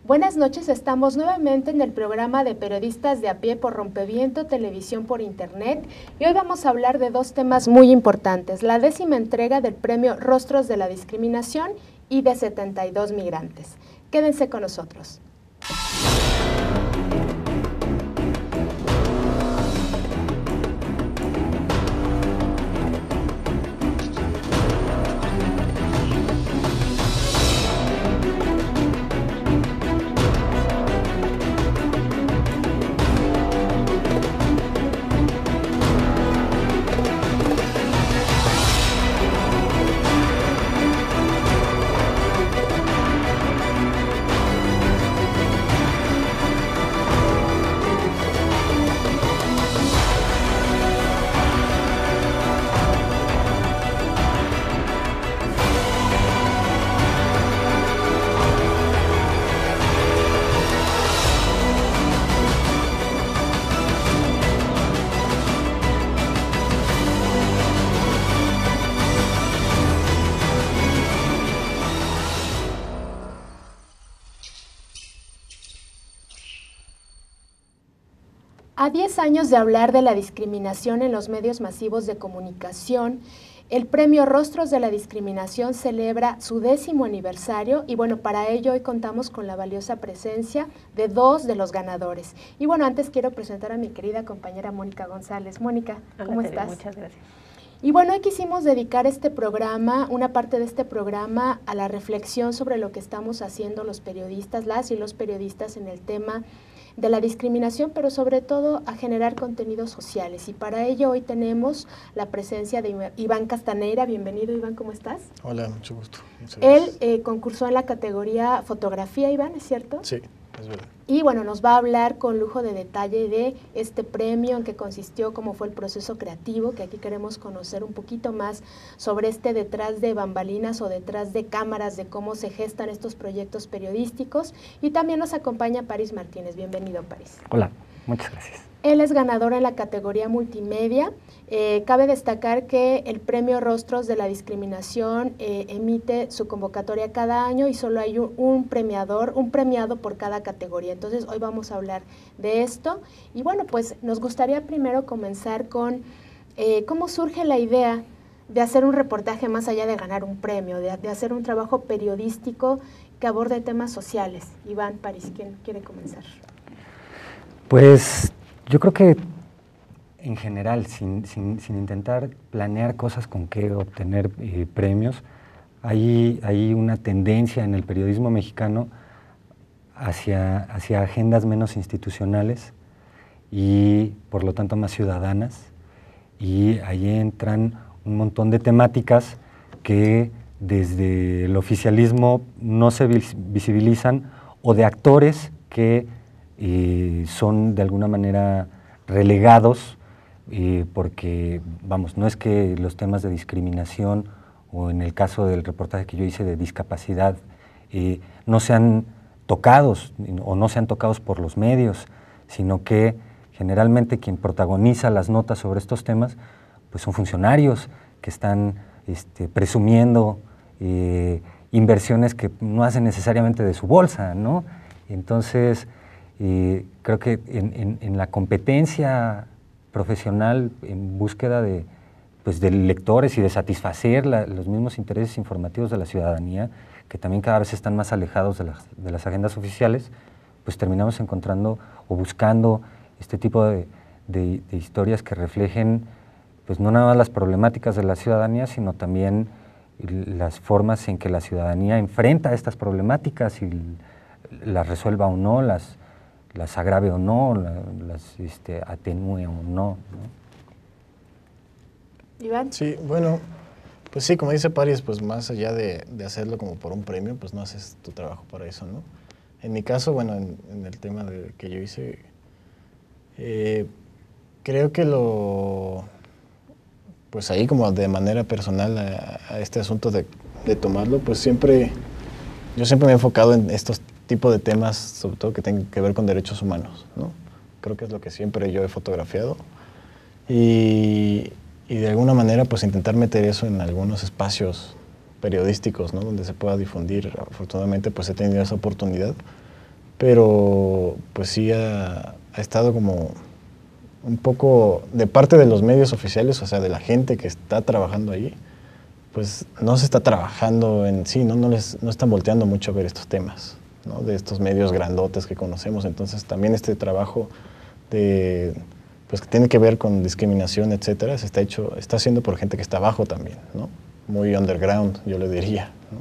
Buenas noches, estamos nuevamente en el programa de Periodistas de a Pie por Rompeviento, Televisión por Internet, y hoy vamos a hablar de dos temas muy importantes: la 10ª entrega del premio Rostros de la Discriminación y de 72 migrantes. Quédense con nosotros. A 10 años de hablar de la discriminación en los medios masivos de comunicación, el premio Rostros de la Discriminación celebra su 10º aniversario y bueno, para ello hoy contamos con la valiosa presencia de dos de los ganadores. Y bueno, antes quiero presentar a mi querida compañera Mónica González. Mónica, ¿cómo estás? Muchas gracias. Y bueno, hoy quisimos dedicar este programa, una parte de este programa, a la reflexión sobre lo que estamos haciendo los periodistas, las y los periodistas en el tema de la discriminación, pero sobre todo a generar contenidos sociales. Y para ello hoy tenemos la presencia de Iván Castaneira. Bienvenido, Iván, ¿cómo estás? Hola, mucho gusto. Él concursó en la categoría fotografía, Iván, ¿es cierto? Sí, es verdad. Y bueno, nos va a hablar con lujo de detalle de este premio, en qué consistió, cómo fue el proceso creativo, que aquí queremos conocer un poquito más sobre este detrás de bambalinas o detrás de cámaras, de cómo se gestan estos proyectos periodísticos. Y también nos acompaña París Martínez. Bienvenido, París. Hola, muchas gracias. Él es ganador en la categoría multimedia. Cabe destacar que el premio Rostros de la Discriminación emite su convocatoria cada año y solo hay un premiado por cada categoría. Entonces hoy vamos a hablar de esto. Y bueno, pues nos gustaría primero comenzar con cómo surge la idea de hacer un reportaje más allá de ganar un premio, de hacer un trabajo periodístico que aborde temas sociales. Iván, París, ¿quién quiere comenzar? Pues yo creo que en general, sin intentar planear cosas con qué obtener premios, hay una tendencia en el periodismo mexicano hacia agendas menos institucionales y por lo tanto más ciudadanas, y ahí entran un montón de temáticas que desde el oficialismo no se visibilizan, o de actores que son de alguna manera relegados, porque, vamos, no es que los temas de discriminación, o en el caso del reportaje que yo hice de discapacidad, no sean tocados o no sean tocados por los medios, sino que generalmente quien protagoniza las notas sobre estos temas pues son funcionarios que están presumiendo inversiones que no hacen necesariamente de su bolsa, ¿no? Entonces, creo que en la competencia profesional en búsqueda de lectores y de satisfacer los mismos intereses informativos de la ciudadanía, que también cada vez están más alejados de las agendas oficiales, pues terminamos encontrando o buscando este tipo de historias que reflejen pues no nada más las problemáticas de la ciudadanía, sino también las formas en que la ciudadanía enfrenta estas problemáticas y las resuelva o no, las agrave o no, las atenúe o no. Iván. Sí, bueno, pues sí, como dice París, pues más allá de hacerlo como por un premio, pues no haces tu trabajo para eso, ¿no? En mi caso, bueno, en el tema que yo hice, creo que pues ahí como de manera personal a este asunto de tomarlo, pues yo siempre me he enfocado en estos tipos de temas, sobre todo que tienen que ver con derechos humanos, ¿no? Creo que es lo que siempre yo he fotografiado y de alguna manera pues intentar meter eso en algunos espacios periodísticos, ¿no? Donde se pueda difundir. Afortunadamente pues he tenido esa oportunidad pero pues sí ha estado como un poco de parte de los medios oficiales, o sea, de la gente que está trabajando ahí, pues no se está trabajando en sí, no están volteando mucho a ver estos temas, ¿no? De estos medios grandotes que conocemos. Entonces también este trabajo pues que tiene que ver con discriminación, etcétera, está haciendo por gente que está abajo también, ¿no? Muy underground, yo le diría, ¿no?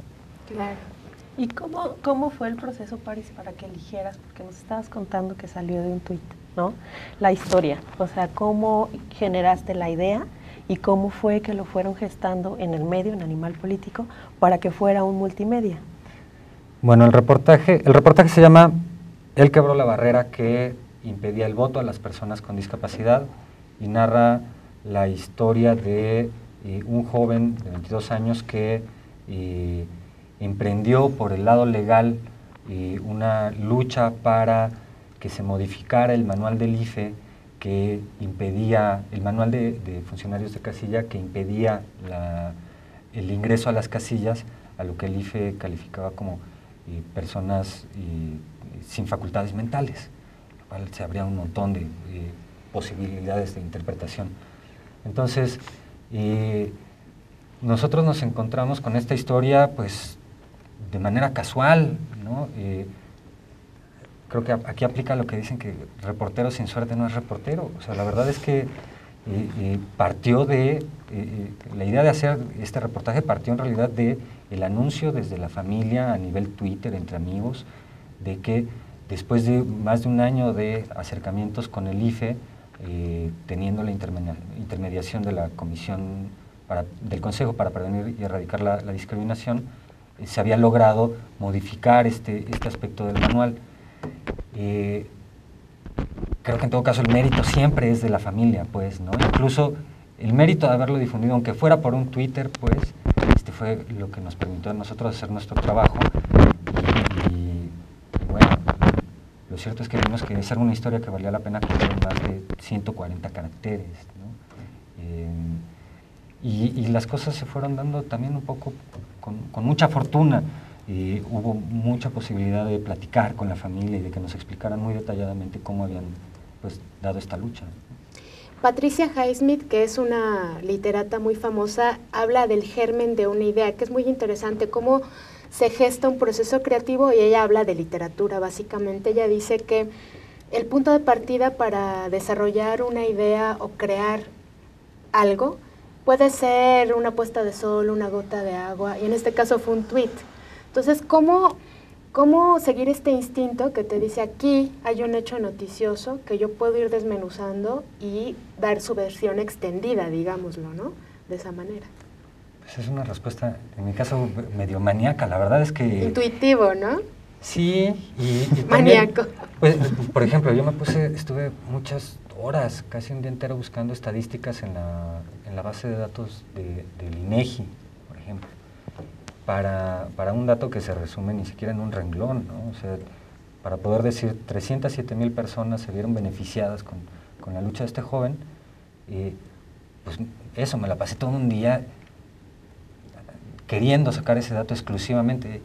Claro. ¿Y cómo fue el proceso, Paris, para que eligieras? Porque nos estabas contando que salió de un tuit, ¿no? La historia, o sea, ¿cómo generaste la idea y cómo fue que lo fueron gestando en el medio, en Animal Político, para que fuera un multimedia? Bueno, el reportaje se llama Él quebró la barrera que impedía el voto a las personas con discapacidad y narra la historia de un joven de 22 años que emprendió por el lado legal una lucha para que se modificara el manual del IFE que impedía, el manual de funcionarios de casilla que impedía el ingreso a las casillas a lo que el IFE calificaba como personas sin facultades mentales, lo cual se abría un montón de posibilidades de interpretación. Entonces, nosotros nos encontramos con esta historia pues de manera casual, ¿no? Creo que aquí aplica lo que dicen que reportero sin suerte no es reportero. O sea, la verdad es que partió de, la idea de hacer este reportaje partió en realidad de el anuncio desde la familia a nivel Twitter, entre amigos, de que después de más de un año de acercamientos con el IFE, teniendo la intermediación de la Comisión del Consejo para Prevenir y Erradicar la Discriminación, se había logrado modificar este aspecto del manual. Creo que en todo caso el mérito siempre es de la familia, pues, ¿no? Incluso el mérito de haberlo difundido, aunque fuera por un Twitter, pues, fue lo que nos permitió a nosotros hacer nuestro trabajo. Y bueno, lo cierto es que vimos que esa era una historia que valía la pena contar en más de 140 caracteres, ¿no? Y las cosas se fueron dando también un poco con mucha fortuna. Hubo mucha posibilidad de platicar con la familia y de que nos explicaran muy detalladamente cómo habían pues, dado esta lucha. Patricia Highsmith, que es una literata muy famosa, habla del germen de una idea, que es muy interesante, cómo se gesta un proceso creativo, y ella habla de literatura, básicamente. Ella dice que el punto de partida para desarrollar una idea o crear algo puede ser una puesta de sol, una gota de agua, y en este caso fue un tweet. Entonces, ¿cómo seguir este instinto que te dice aquí hay un hecho noticioso que yo puedo ir desmenuzando y dar su versión extendida, digámoslo, ¿no? De esa manera. Pues es una respuesta, en mi caso, medio maníaca. La verdad es que... Intuitivo, ¿no? Sí, y maníaco. También, pues, por ejemplo, estuve muchas horas, casi un día entero buscando estadísticas en la base de datos del INEGI, por ejemplo. Para un dato que se resume ni siquiera en un renglón, ¿no? O sea, para poder decir 307,000 personas se vieron beneficiadas con la lucha de este joven, pues eso, me la pasé todo un día queriendo sacar ese dato exclusivamente,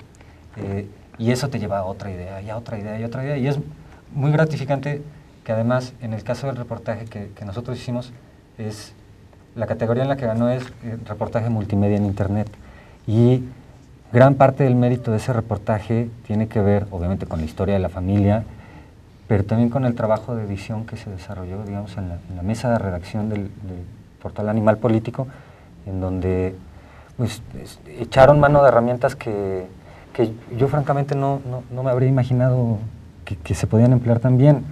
y eso te lleva a otra idea, y a otra idea, y a otra idea, y es muy gratificante que además, en el caso del reportaje que nosotros hicimos, la categoría en la que ganó es reportaje multimedia en Internet, y gran parte del mérito de ese reportaje tiene que ver, obviamente, con la historia de la familia, pero también con el trabajo de edición que se desarrolló, digamos, en la mesa de redacción del portal Animal Político, en donde pues, echaron mano de herramientas que yo francamente no me habría imaginado que se podían emplear tan bien,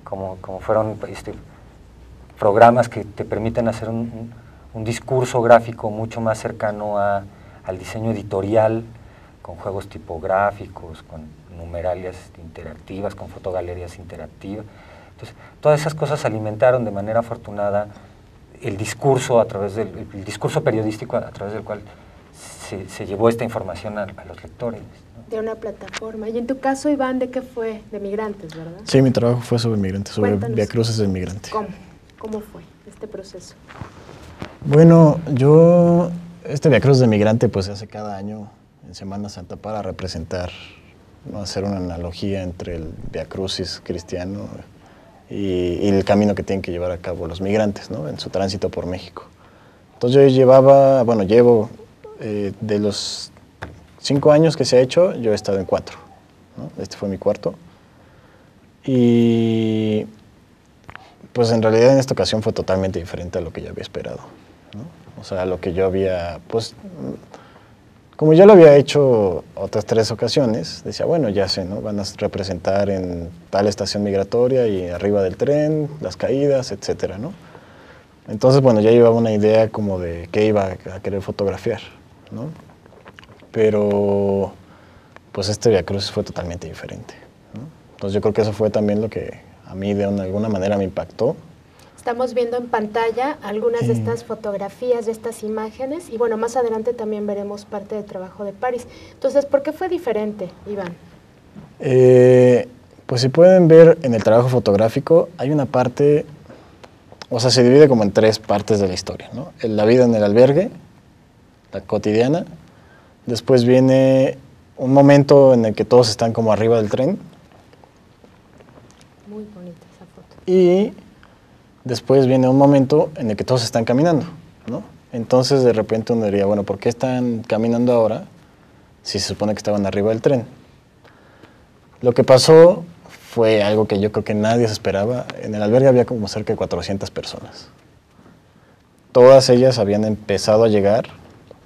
como fueron programas que te permiten hacer un discurso gráfico mucho más cercano al diseño editorial, con juegos tipográficos, con numeralias interactivas, con fotogalerías interactivas. Entonces, todas esas cosas alimentaron de manera afortunada el discurso el discurso periodístico a través del cual se llevó esta información a los lectores, ¿no? De una plataforma. Y en tu caso, Iván, ¿de qué fue? De migrantes, ¿verdad? Sí, mi trabajo fue sobre migrantes, sobre Cuéntanos. viacruces del migrante. ¿Cómo fue este proceso? Bueno, este viacruz del migrante pues se hace cada año en Semana Santa para representar hacer una analogía entre el Vía Crucis cristiano y el camino que tienen que llevar a cabo los migrantes, ¿no? En su tránsito por México. Entonces yo llevo de los 5 años que se ha hecho, yo he estado en 4, ¿no? Este fue mi cuarto. Y pues en realidad en esta ocasión fue totalmente diferente a lo que yo había esperado, ¿no? O sea, lo que yo había, pues, como ya lo había hecho otras 3 ocasiones, decía, bueno, ya sé, ¿no? Van a representar en tal estación migratoria y arriba del tren, las caídas, etcétera, ¿no? Entonces, bueno, ya llevaba una idea como de qué iba a querer fotografiar, ¿no? Pero, pues este Vía Crucis fue totalmente diferente, ¿no? Entonces yo creo que eso fue también lo que a mí de alguna manera me impactó. Estamos viendo en pantalla algunas de estas fotografías, de estas imágenes, y bueno, más adelante también veremos parte del trabajo de Paris. Entonces, ¿por qué fue diferente, Iván? Pues si pueden ver en el trabajo fotográfico, hay una parte, o sea, se divide como en 3 partes de la historia, ¿no? La vida en el albergue, la cotidiana, después viene un momento en el que todos están como arriba del tren. Muy bonita esa foto. Y después viene un momento en el que todos están caminando, ¿no? Entonces de repente uno diría, bueno, ¿por qué están caminando ahora si se supone que estaban arriba del tren? Lo que pasó fue algo que yo creo que nadie se esperaba. En el albergue había como cerca de 400 personas. Todas ellas habían empezado a llegar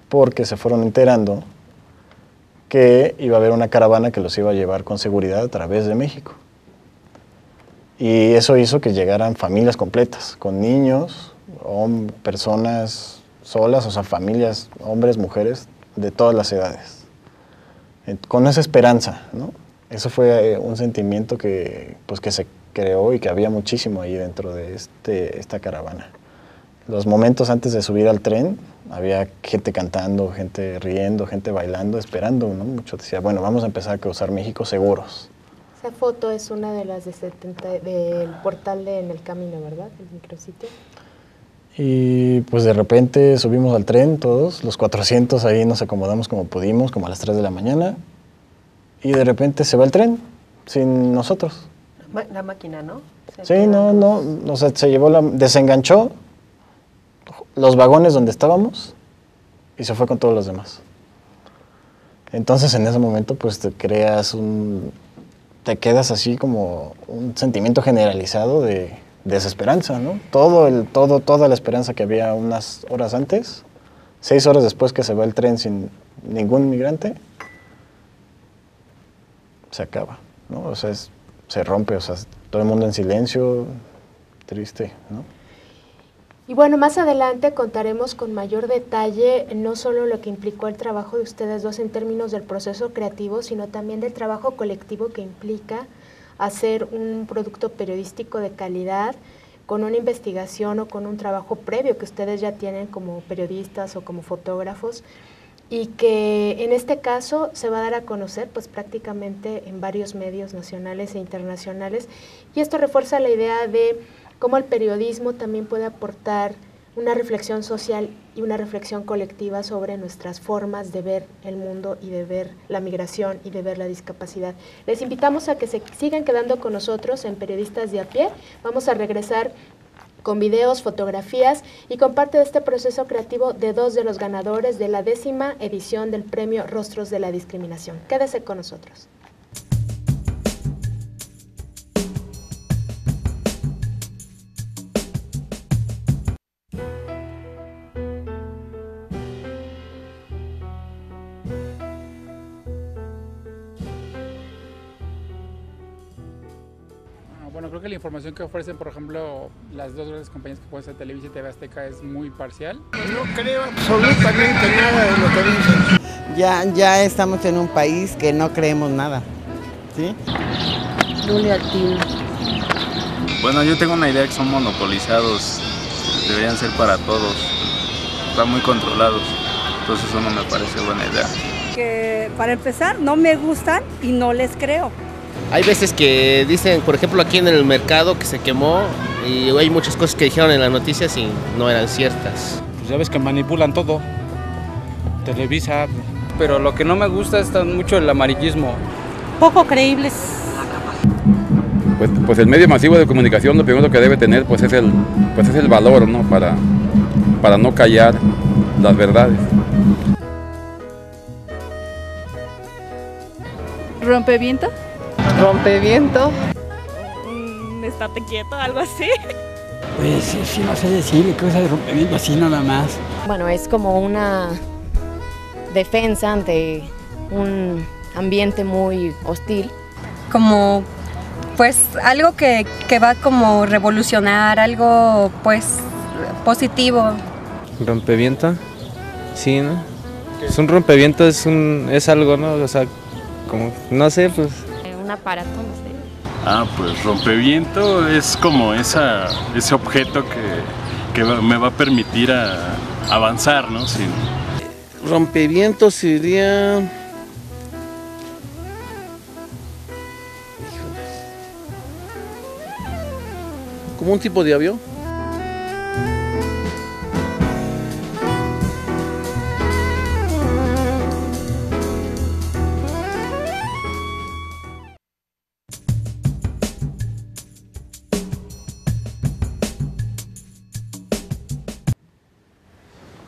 porque se fueron enterando que iba a haber una caravana que los iba a llevar con seguridad a través de México. Y eso hizo que llegaran familias completas, con niños, personas solas, o sea, familias, hombres, mujeres, de todas las edades. Con esa esperanza, ¿no? Eso fue un sentimiento que se creó y que había muchísimo ahí dentro de esta caravana. Los momentos antes de subir al tren, había gente cantando, gente riendo, gente bailando, esperando, ¿no? Mucho decía, bueno, vamos a empezar a cruzar México seguros. Esa foto es una de las del portal de En el Camino, ¿verdad? El micrositio. Y pues de repente subimos al tren todos, los 400 ahí nos acomodamos como pudimos, como a las 3 de la mañana, y de repente se va el tren, sin nosotros. La máquina, ¿no? Sí, no, o sea, desenganchó los vagones donde estábamos y se fue con todos los demás. Entonces en ese momento pues te quedas así como un sentimiento generalizado de desesperanza, ¿no? Toda la esperanza que había unas horas antes, 6 horas después que se va el tren sin ningún migrante, se acaba, ¿no? O sea, se rompe, o sea, todo el mundo en silencio, triste, ¿no? Y bueno, más adelante contaremos con mayor detalle no solo lo que implicó el trabajo de ustedes dos en términos del proceso creativo, sino también del trabajo colectivo que implica hacer un producto periodístico de calidad con una investigación o con un trabajo previo que ustedes ya tienen como periodistas o como fotógrafos y que en este caso se va a dar a conocer pues prácticamente en varios medios nacionales e internacionales, y esto refuerza la idea de cómo el periodismo también puede aportar una reflexión social y una reflexión colectiva sobre nuestras formas de ver el mundo y de ver la migración y de ver la discapacidad. Les invitamos a que se sigan quedando con nosotros en Periodistas de a Pie. Vamos a regresar con videos, fotografías y con parte de este proceso creativo de 2 de los ganadores de la 10ª edición del Premio Rostros de la Discriminación. Quédese con nosotros. Bueno, creo que la información que ofrecen, por ejemplo, las 2 grandes compañías que pueden ser Televisa y TV Azteca es muy parcial. No creo absolutamente nada de lo que dicen. Ya estamos en un país que no creemos nada, ¿sí? Lulia Altino. Bueno, yo tengo una idea que son monopolizados, deberían ser para todos, están muy controlados, entonces eso no me parece buena idea. Que para empezar no me gustan y no les creo. Hay veces que dicen, por ejemplo, aquí en el mercado que se quemó y hay muchas cosas que dijeron en las noticias y no eran ciertas. Pues ya ves que manipulan todo, Televisa. Pero lo que no me gusta es mucho el amarillismo. poco creíbles. Pues el medio masivo de comunicación lo primero que debe tener pues es el valor, ¿no? Para no callar las verdades. ¿Rompeviento? ¿Rompeviento? Estate quieto, algo así. Pues sí, no sé decir qué cosa de rompeviento así nada más. Bueno, es como una defensa ante un ambiente muy hostil. Como pues algo que va como revolucionar, algo pues positivo. ¿Rompeviento? Sí, ¿no? Es un rompeviento, es algo, ¿no? O sea, como, no sé, pues... Un aparato, no sé. Pues rompeviento es como ese objeto que me va a permitir avanzar, ¿no? Sí. Rompeviento sería... ¿como un tipo de avión?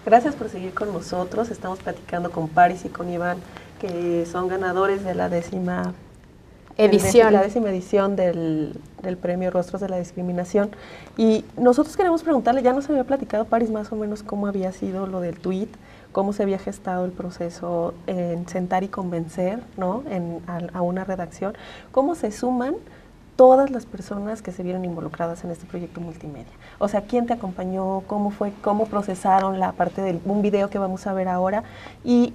Gracias por seguir con nosotros. Estamos platicando con Paris y con Iván, que son ganadores de la décima edición del premio Rostros de la Discriminación. Y nosotros queremos preguntarle, ya nos había platicado Paris más o menos cómo había sido lo del tuit, cómo se había gestado el proceso en sentar y convencer, ¿no? a una redacción, cómo se suman todas las personas que se vieron involucradas en este proyecto multimedia. O sea, ¿quién te acompañó? ¿Cómo fue? ¿Cómo procesaron la parte de un video que vamos a ver ahora? Y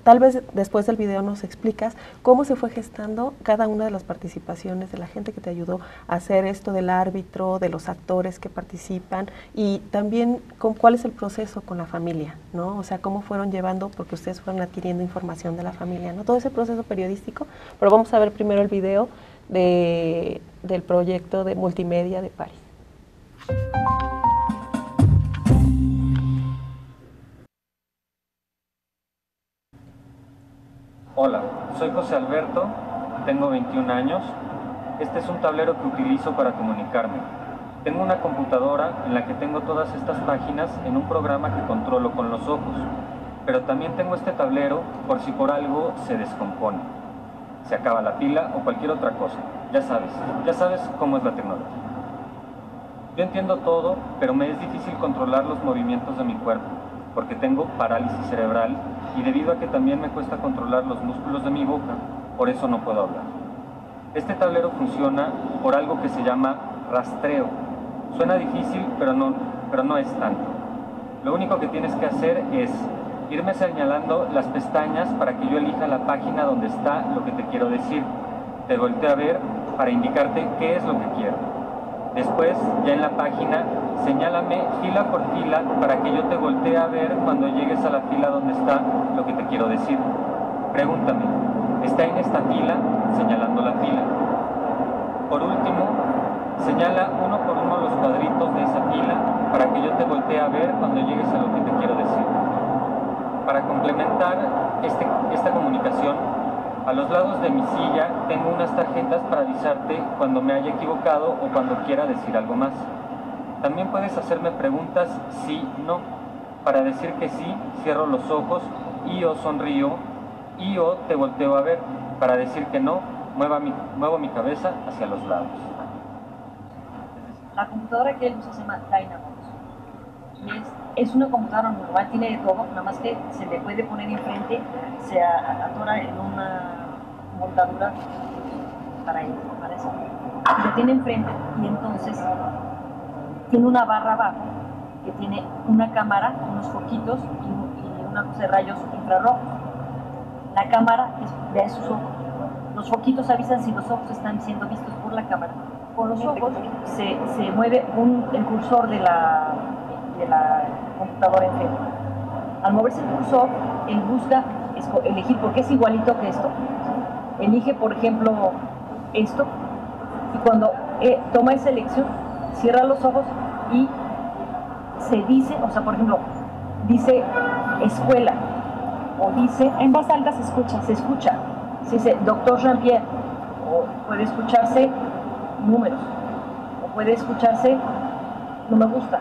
tal vez después del video nos explicas cómo se fue gestando cada una de las participaciones de la gente que te ayudó a hacer esto del árbitro, de los actores que participan y también cuál es el proceso con la familia, ¿no? O sea, cómo fueron llevando, porque ustedes fueron adquiriendo información de la familia, ¿no? Todo ese proceso periodístico, pero vamos a ver primero el video del proyecto de multimedia de Paris. Hola, soy José Alberto, tengo 21 años. Este es un tablero que utilizo para comunicarme. Tengo una computadora en la que tengo todas estas páginas en un programa que controlo con los ojos, pero también tengo este tablero por si por algo se descompone, se acaba la pila o cualquier otra cosa. Ya sabes cómo es la tecnología. Yo entiendo todo, pero me es difícil controlar los movimientos de mi cuerpo, porque tengo parálisis cerebral y debido a que también me cuesta controlar los músculos de mi boca, por eso no puedo hablar. Este tablero funciona por algo que se llama rastreo. Suena difícil, pero no es tanto. Lo único que tienes que hacer es irme señalando las pestañas para que yo elija la página donde está lo que te quiero decir. Te volteo a ver para indicarte qué es lo que quiero. Después, ya en la página, señálame fila por fila para que yo te voltee a ver cuando llegues a la fila donde está lo que te quiero decir. Pregúntame, ¿está en esta fila? Señalando la fila. Por último, señala uno por uno los cuadritos de esa fila para que yo te voltee a ver cuando llegues a lo que te quiero decir. Para complementar esta comunicación, a los lados de mi silla tengo unas tarjetas para avisarte cuando me haya equivocado o cuando quiera decir algo más. También puedes hacerme preguntas sí, no. Para decir que sí, cierro los ojos y o sonrío y o te volteo a ver. Para decir que no, muevo mi cabeza hacia los lados. La computadora que él usa se llama Dynamo. Es una computadora normal, tiene de todo, nada más que se le puede poner enfrente, se atora en una montadura para eso. Lo tiene enfrente y entonces tiene una barra abajo que tiene una cámara, unos foquitos y una luz de rayos infrarrojos. La cámara ve sus ojos. Los foquitos avisan si los ojos están siendo vistos por la cámara. Con los ojos se mueve el cursor de la computadora enfrente. Al moverse el cursor, él busca elegir, porque es igualito que esto. Elige, por ejemplo, esto, y cuando toma esa elección, cierra los ojos y se dice, o sea, por ejemplo, dice escuela, o dice, en voz alta se escucha, se dice Doctor Jean-Pierre, o puede escucharse números, o puede escucharse no me gusta.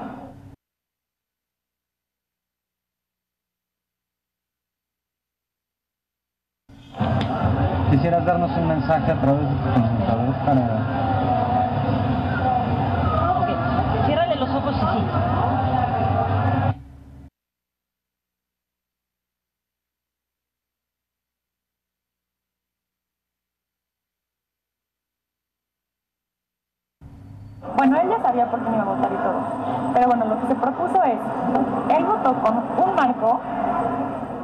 ¿Quisieras darnos un mensaje a través de tus computadores para...? Ok, ciérrale los ojos y sí. Bueno, él ya sabía por quién iba a votar y todo. Pero bueno, lo que se propuso es, él votó con un marco,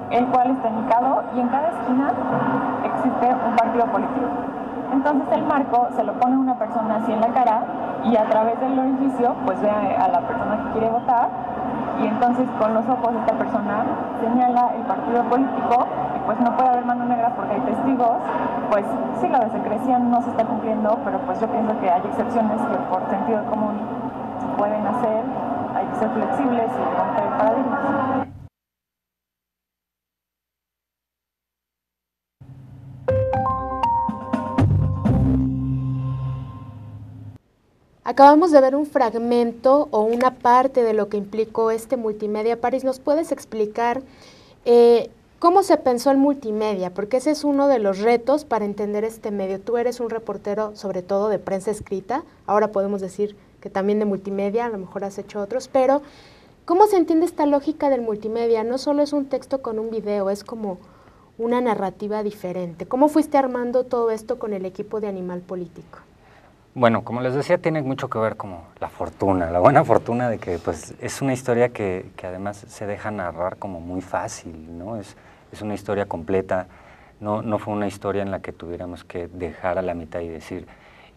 el cual está indicado, y en cada esquina existe un partido político. Entonces el marco se lo pone una persona así en la cara, y a través del orificio, pues ve a la persona que quiere votar, y entonces con los ojos esta persona señala el partido político, y pues no puede haber mano negra porque hay testigos. Pues sí, la de secrecía no se está cumpliendo, pero pues yo pienso que hay excepciones que por sentido común se pueden hacer, hay que ser flexibles y romper paradigmas. Acabamos de ver un fragmento o una parte de lo que implicó este multimedia. Paris, ¿nos puedes explicar cómo se pensó el multimedia? Porque ese es uno de los retos para entender este medio. Tú eres un reportero sobre todo de prensa escrita, ahora podemos decir que también de multimedia, a lo mejor has hecho otros, pero ¿cómo se entiende esta lógica del multimedia? No solo es un texto con un video, es como una narrativa diferente. ¿Cómo fuiste armando todo esto con el equipo de Animal Político? Bueno, como les decía, tiene mucho que ver como la fortuna, la buena fortuna de que pues es una historia que además se deja narrar como muy fácil, ¿no? Es una historia completa, no fue una historia en la que tuviéramos que dejar a la mitad y decir,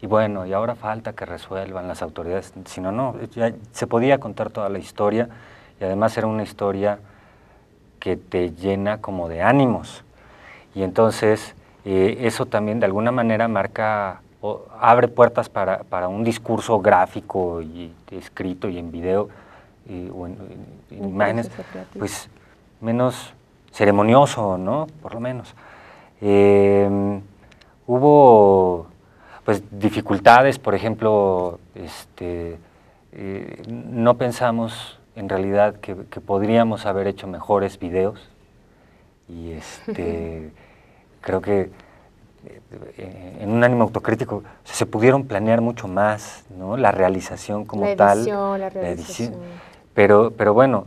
y bueno, y ahora falta que resuelvan las autoridades, sino no, ya se podía contar toda la historia, y además era una historia que te llena como de ánimos, y entonces eso también de alguna manera marca... o abre puertas para un discurso gráfico y escrito y en video o en imágenes, pues menos ceremonioso, ¿no? Por lo menos. Hubo pues dificultades, por ejemplo, no pensamos en realidad que podríamos haber hecho mejores videos y creo que en un ánimo autocrítico se pudieron planear mucho más, ¿no? La realización como tal, la edición. Pero bueno,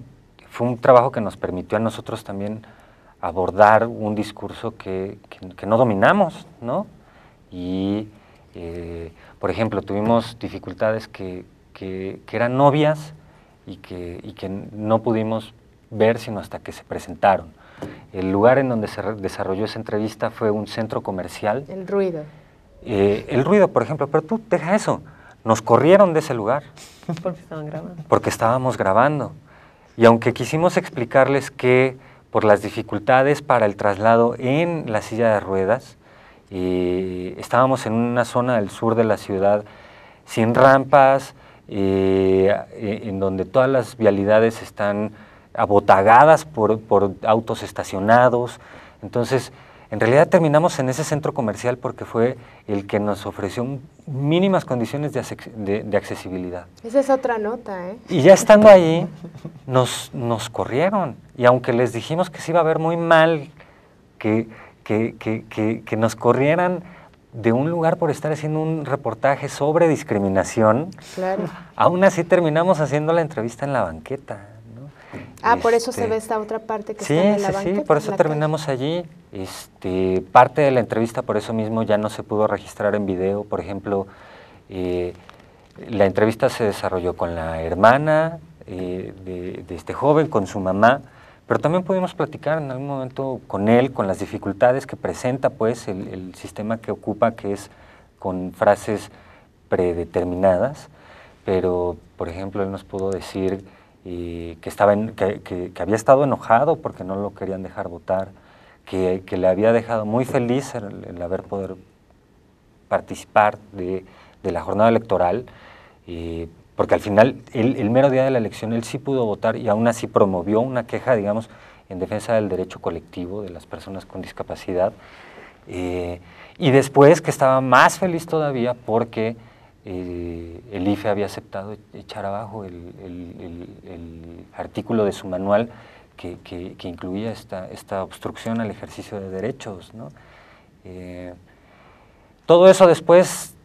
fue un trabajo que nos permitió a nosotros también abordar un discurso que no dominamos, ¿no? Y, por ejemplo, tuvimos dificultades que eran obvias y que no pudimos ver sino hasta que se presentaron. El lugar en donde se desarrolló esa entrevista fue un centro comercial. El ruido. El ruido, por ejemplo, pero tú deja eso, nos corrieron de ese lugar. Porque estaban grabando. Porque estábamos grabando. Y aunque quisimos explicarles que por las dificultades para el traslado en la silla de ruedas, estábamos en una zona del sur de la ciudad sin rampas, en donde todas las vialidades están abotagadas por autos estacionados. Entonces, en realidad terminamos en ese centro comercial porque fue el que nos ofreció mínimas condiciones de accesibilidad. Esa es otra nota, ¿eh? Y ya estando ahí, nos corrieron. Y aunque les dijimos que se iba a ver muy mal que nos corrieran de un lugar por estar haciendo un reportaje sobre discriminación, claro, aún así terminamos haciendo la entrevista en la banqueta. Por eso se ve esta otra parte que sí, está en la banqueta. Sí, por eso terminamos allí. Parte de la entrevista, por eso mismo, ya no se pudo registrar en video. Por ejemplo, la entrevista se desarrolló con la hermana de este joven, con su mamá, pero también pudimos platicar en algún momento con él, con las dificultades que presenta pues el sistema que ocupa, que es con frases predeterminadas, pero, por ejemplo, él nos pudo decir que había estado enojado porque no lo querían dejar votar, que le había dejado muy feliz el haber poder participar de la jornada electoral, porque al final, el mero día de la elección, él sí pudo votar y aún así promovió una queja, digamos, en defensa del derecho colectivo de las personas con discapacidad, Y después que estaba más feliz todavía porque el IFE había aceptado echar abajo el artículo de su manual que incluía esta obstrucción al ejercicio de derechos, ¿no? Todo eso después,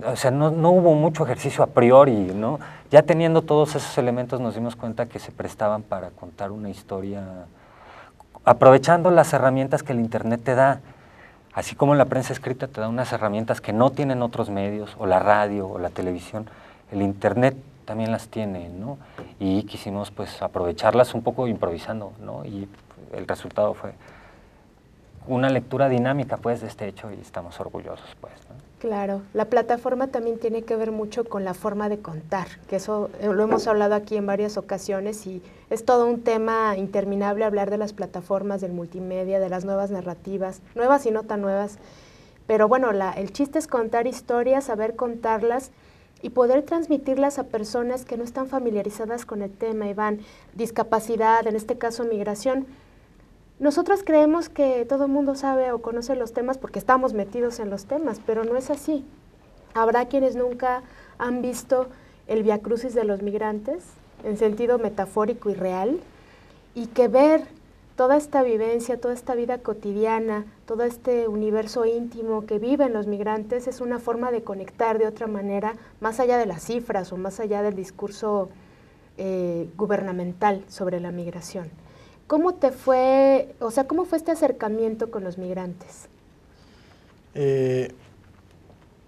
o sea, no hubo mucho ejercicio a priori, ¿no? Ya teniendo todos esos elementos nos dimos cuenta que se prestaban para contar una historia, aprovechando las herramientas que el Internet te da. Así como la prensa escrita te da unas herramientas que no tienen otros medios, o la radio, o la televisión, el Internet también las tiene, ¿no? Y quisimos pues aprovecharlas un poco improvisando, ¿no? Y el resultado fue una lectura dinámica pues de este hecho y estamos orgullosos pues, ¿no? Claro, la plataforma también tiene que ver mucho con la forma de contar, que eso lo hemos hablado aquí en varias ocasiones y es todo un tema interminable hablar de las plataformas, del multimedia, de las nuevas narrativas, nuevas y no tan nuevas, pero bueno, el chiste es contar historias, saber contarlas y poder transmitirlas a personas que no están familiarizadas con el tema, Iván, discapacidad, en este caso migración. Nosotros creemos que todo el mundo sabe o conoce los temas porque estamos metidos en los temas, pero no es así. Habrá quienes nunca han visto el viacrucis de los migrantes, en sentido metafórico y real, y que ver toda esta vivencia, toda esta vida cotidiana, todo este universo íntimo que viven los migrantes es una forma de conectar de otra manera, más allá de las cifras o más allá del discurso gubernamental sobre la migración. ¿Cómo te fue, o sea, cómo fue este acercamiento con los migrantes?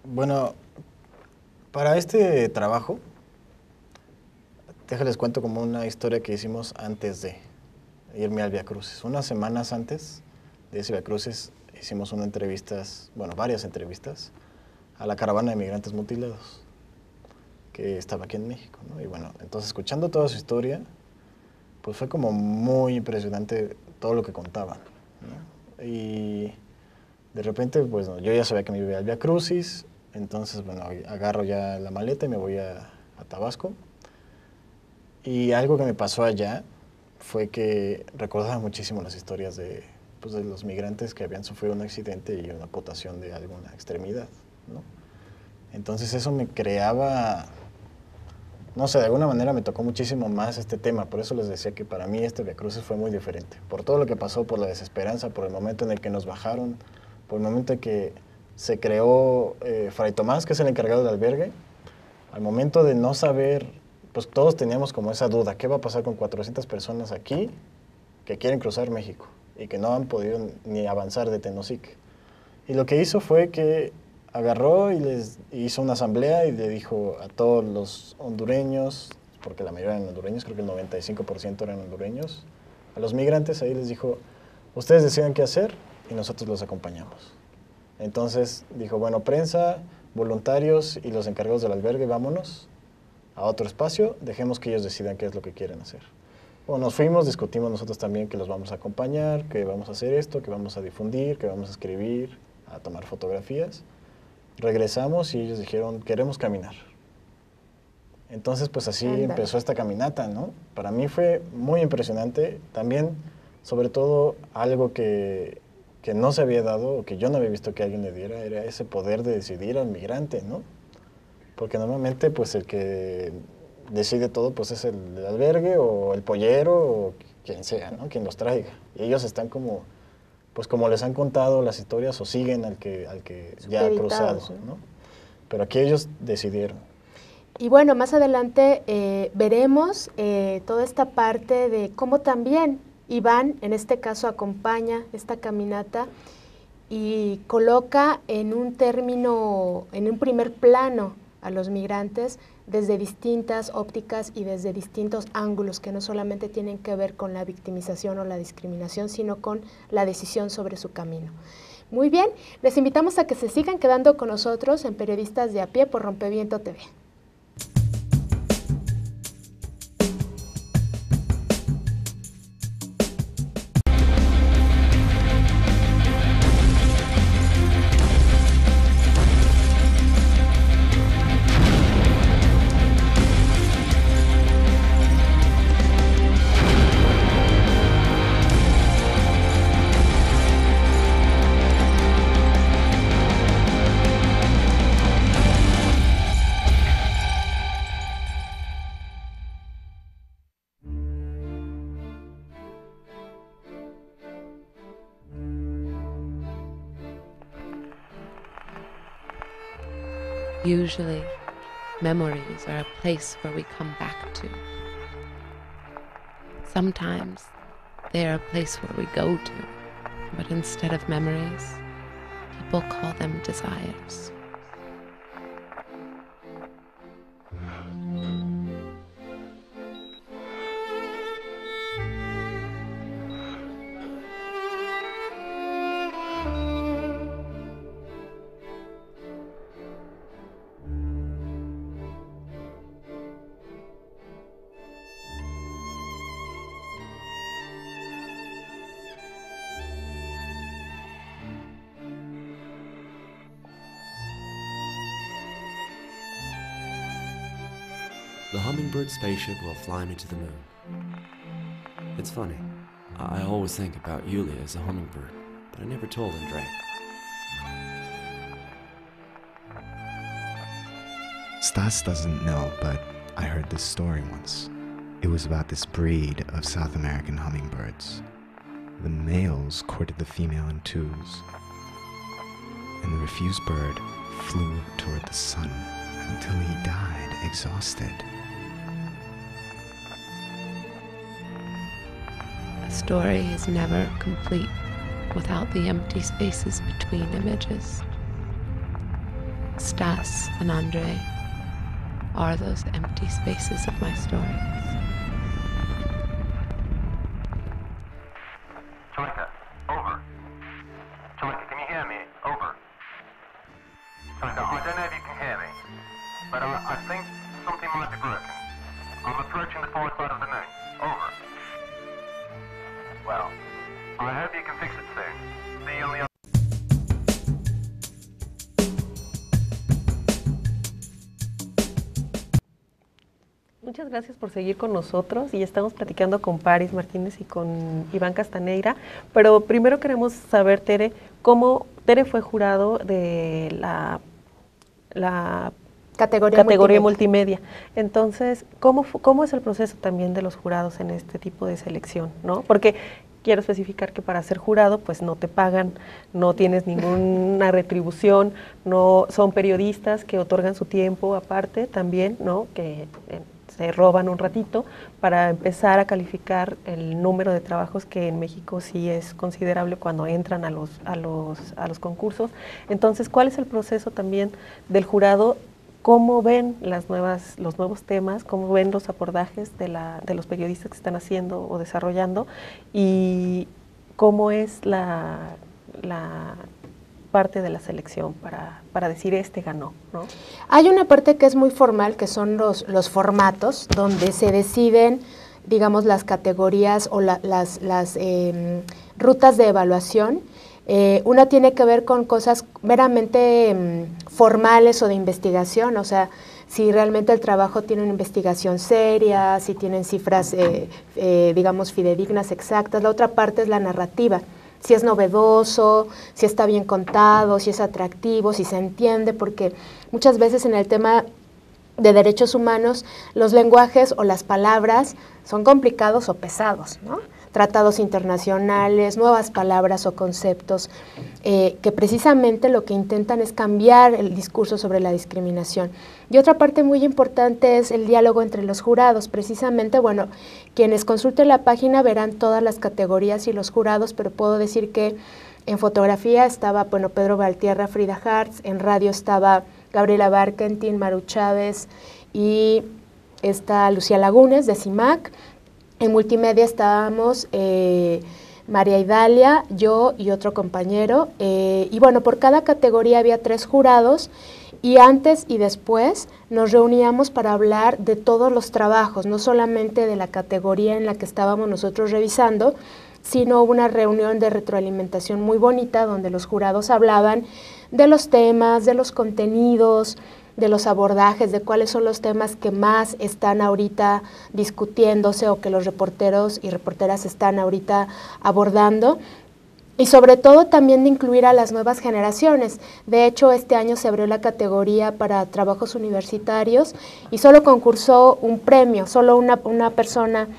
Bueno, para este trabajo, déjales cuento como una historia que hicimos antes de irme al Viacrucis. Unas semanas antes de ese Viacrucis hicimos varias entrevistas a la caravana de migrantes mutilados que estaba aquí en México, ¿no? Y bueno, entonces escuchando toda su historia, pues fue como muy impresionante todo lo que contaban, ¿no? Y de repente, pues yo ya sabía que me iba al Viacrucis, entonces, bueno, agarro ya la maleta y me voy a Tabasco. Y algo que me pasó allá fue que recordaba muchísimo las historias de los migrantes que habían sufrido un accidente y una amputación de alguna extremidad, ¿no? Entonces eso me creaba, no sé, de alguna manera me tocó muchísimo más este tema, por eso les decía que para mí este Viacrucis fue muy diferente, por todo lo que pasó, por la desesperanza, por el momento en el que nos bajaron, por el momento en que se creó Fray Tomás, que es el encargado del albergue, al momento de no saber, pues todos teníamos como esa duda, ¿qué va a pasar con 400 personas aquí que quieren cruzar México y que no han podido ni avanzar de Tenosique? Y lo que hizo fue que agarró y les hizo una asamblea y le dijo a todos los hondureños, porque la mayoría eran hondureños, creo que el 95% eran hondureños, a los migrantes ahí les dijo, ustedes decidan qué hacer y nosotros los acompañamos. Entonces dijo, bueno, prensa, voluntarios y los encargados del albergue, vámonos a otro espacio, dejemos que ellos decidan qué es lo que quieren hacer. Bueno, nos fuimos, discutimos nosotros también que los vamos a acompañar, que vamos a hacer esto, que vamos a difundir, que vamos a escribir, a tomar fotografías. Regresamos y ellos dijeron, queremos caminar. Entonces, pues así empezó esta caminata, ¿no? Para mí fue muy impresionante. También, sobre todo, algo que no se había dado, o que yo no había visto que alguien le diera, era ese poder de decidir al migrante, ¿no? Porque normalmente, pues, el que decide todo, pues, es el albergue, o el pollero, o quien sea, ¿no? Quien los traiga. Y ellos están como, pues, como les han contado las historias, o siguen al que ya ha cruzado, ¿no? Pero aquí ellos decidieron. Y bueno, más adelante veremos toda esta parte de cómo también Iván, en este caso, acompaña esta caminata y coloca en un primer plano a los migrantes desde distintas ópticas y desde distintos ángulos que no solamente tienen que ver con la victimización o la discriminación, sino con la decisión sobre su camino. Muy bien, les invitamos a que se sigan quedando con nosotros en Periodistas de a Pie por Rompeviento TV. Usually, memories are a place where we come back to. Sometimes they are a place where we go to, but instead of memories, people call them desires. The hummingbird spaceship will fly me to the moon. It's funny, I always think about Yulia as a hummingbird, but I never told Andrei. Stas doesn't know, but I heard this story once. It was about this breed of South American hummingbirds. The males courted the female in twos, and the refused bird flew toward the sun until he died exhausted. A story is never complete without the empty spaces between images. Stas and Andrei are those empty spaces of my stories. Choika, over. Choika, can you hear me? Over. Choika, I don't know if you can hear me, but I think something might be broken. I'm approaching the far side of the moon. Over. Well, I hope you can fix it soon. See you on the other. Muchas gracias por seguir con nosotros y estamos platicando con Paris Martínez y con Iván Castaneira, pero primero queremos saber, Tere, cómo Tere fue jurado de la categoría multimedia. Entonces, ¿cómo es el proceso también de los jurados en este tipo de selección, ¿no? Porque quiero especificar que para ser jurado, pues no te pagan, no tienes ninguna retribución, no son periodistas que otorgan su tiempo aparte también, ¿no? Que se roban un ratito para empezar a calificar el número de trabajos que en México sí es considerable cuando entran a los concursos. Entonces, ¿cuál es el proceso también del jurado? ¿Cómo ven los nuevos temas? ¿Cómo ven los abordajes de los periodistas que están haciendo o desarrollando? ¿Y cómo es la parte de la selección para decir este ganó, ¿no? Hay una parte que es muy formal, que son los formatos, donde se deciden, digamos, las categorías o las rutas de evaluación. Una tiene que ver con cosas meramente formales o de investigación, o sea, si realmente el trabajo tiene una investigación seria, si tienen cifras, digamos, fidedignas, exactas. La otra parte es la narrativa, si es novedoso, si está bien contado, si es atractivo, si se entiende, porque muchas veces en el tema de derechos humanos los lenguajes o las palabras son complicados o pesados, ¿no? Tratados internacionales, nuevas palabras o conceptos que precisamente lo que intentan es cambiar el discurso sobre la discriminación. Y otra parte muy importante es el diálogo entre los jurados. Precisamente, bueno, quienes consulten la página verán todas las categorías y los jurados, pero puedo decir que en fotografía estaba, bueno, Pedro Valtierra, Frida Hartz, en radio estaba Gabriela Barkentin, Maru Chávez y está Lucía Lagunes de CIMAC. En multimedia estábamos María Idalia, yo y otro compañero, y bueno, por cada categoría había 3 jurados, y antes y después nos reuníamos para hablar de todos los trabajos, no solamente de la categoría en la que estábamos nosotros revisando, sino una reunión de retroalimentación muy bonita donde los jurados hablaban de los temas, de los contenidos, de los abordajes, de cuáles son los temas que más están ahorita discutiéndose o que los reporteros y reporteras están ahorita abordando, y sobre todo también de incluir a las nuevas generaciones. De hecho, este año se abrió la categoría para trabajos universitarios y solo concursó un premio, solo una persona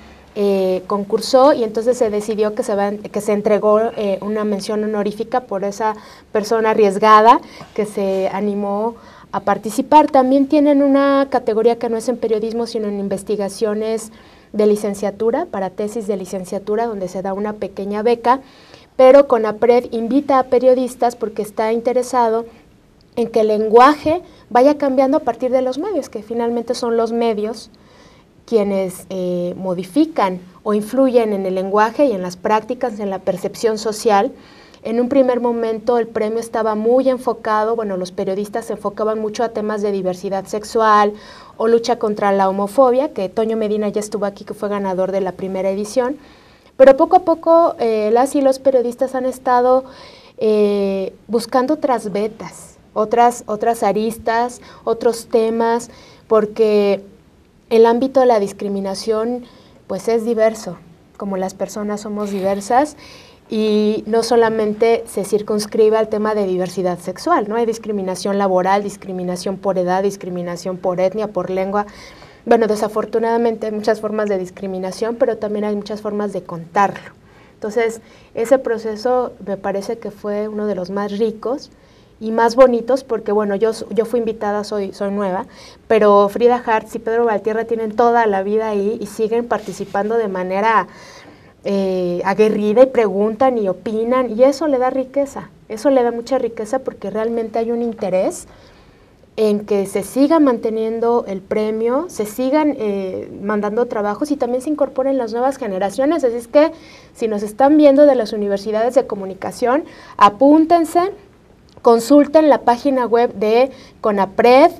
concursó, y entonces se decidió que se entregó una mención honorífica por esa persona arriesgada que se animó participar. También tienen una categoría que no es en periodismo, sino en investigaciones de licenciatura, para tesis de licenciatura, donde se da una pequeña beca, pero CONAPRED invita a periodistas porque está interesado en que el lenguaje vaya cambiando a partir de los medios, que finalmente son los medios quienes modifican o influyen en el lenguaje y en las prácticas, en la percepción social. En un primer momento el premio estaba muy enfocado, bueno, los periodistas se enfocaban mucho a temas de diversidad sexual o lucha contra la homofobia, que Toño Medina ya estuvo aquí, que fue ganador de la primera edición, pero poco a poco las y los periodistas han estado buscando otras vetas, otras aristas, otros temas, porque el ámbito de la discriminación pues es diverso, como las personas somos diversas, y no solamente se circunscribe al tema de diversidad sexual, ¿no? Hay discriminación laboral, discriminación por edad, discriminación por etnia, por lengua. Bueno, desafortunadamente hay muchas formas de discriminación, pero también hay muchas formas de contarlo. Entonces, ese proceso me parece que fue uno de los más ricos y más bonitos, porque bueno, yo fui invitada, soy nueva, pero Frida Hartz y Pedro Valtierra tienen toda la vida ahí y siguen participando de manera aguerrida y preguntan y opinan, y eso le da riqueza, eso le da mucha riqueza, porque realmente hay un interés en que se siga manteniendo el premio, se sigan mandando trabajos y también se incorporen las nuevas generaciones. Así es que si nos están viendo de las universidades de comunicación, apúntense, consulten la página web de CONAPRED,